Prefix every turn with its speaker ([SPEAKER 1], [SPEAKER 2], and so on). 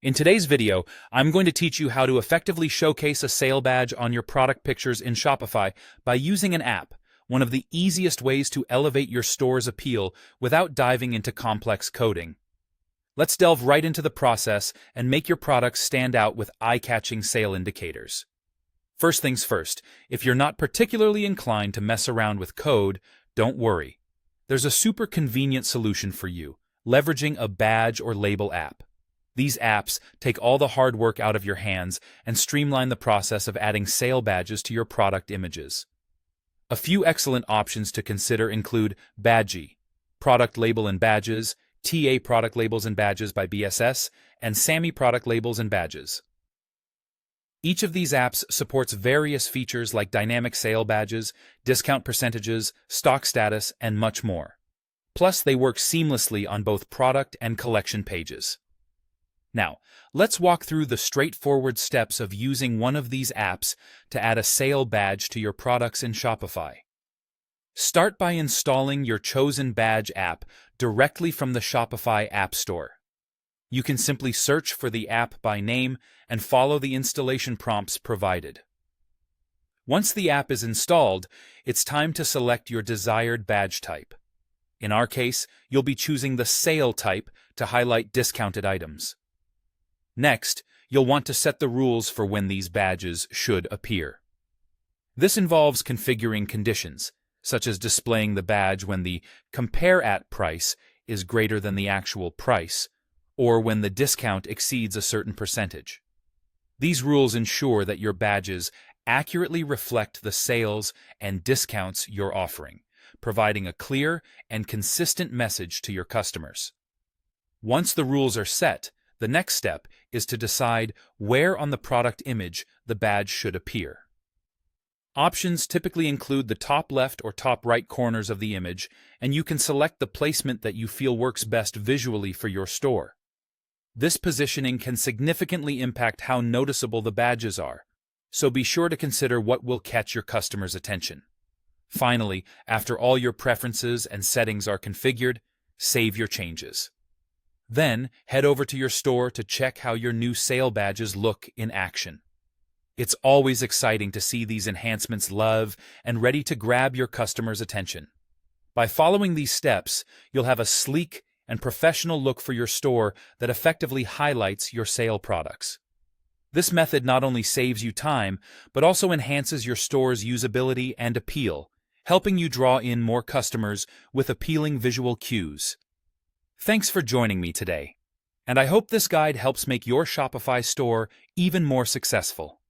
[SPEAKER 1] In today's video, I'm going to teach you how to effectively showcase a sale badge on your product pictures in Shopify by using an app, one of the easiest ways to elevate your store's appeal without diving into complex coding. Let's delve right into the process and make your products stand out with eye-catching sale indicators. First things first, if you're not particularly inclined to mess around with code, don't worry. There's a super convenient solution for you, leveraging a badge or label app. These apps take all the hard work out of your hands and streamline the process of adding sale badges to your product images. A few excellent options to consider include Badgie, Product Label and Badges, TA Product Labels and Badges by BSS, and SAMI Product Labels and Badges. Each of these apps supports various features like dynamic sale badges, discount percentages, stock status, and much more. Plus, they work seamlessly on both product and collection pages. Now, let's walk through the straightforward steps of using one of these apps to add a sale badge to your products in Shopify. Start by installing your chosen badge app directly from the Shopify App Store. You can simply search for the app by name and follow the installation prompts provided. Once the app is installed, it's time to select your desired badge type. In our case, you'll be choosing the sale type to highlight discounted items. Next, you'll want to set the rules for when these badges should appear. This involves configuring conditions, such as displaying the badge when the compare at price is greater than the actual price, or when the discount exceeds a certain percentage. These rules ensure that your badges accurately reflect the sales and discounts you're offering, providing a clear and consistent message to your customers. Once the rules are set, the next step is to decide where on the product image the badge should appear. Options typically include the top left or top right corners of the image, and you can select the placement that you feel works best visually for your store. This positioning can significantly impact how noticeable the badges are, so be sure to consider what will catch your customers' attention. Finally, after all your preferences and settings are configured, save your changes. Then, head over to your store to check how your new sale badges look in action. It's always exciting to see these enhancements live and ready to grab your customers' attention. By following these steps, you'll have a sleek and professional look for your store that effectively highlights your sale products. This method not only saves you time, but also enhances your store's usability and appeal, helping you draw in more customers with appealing visual cues. Thanks for joining me today, and I hope this guide helps make your Shopify store even more successful.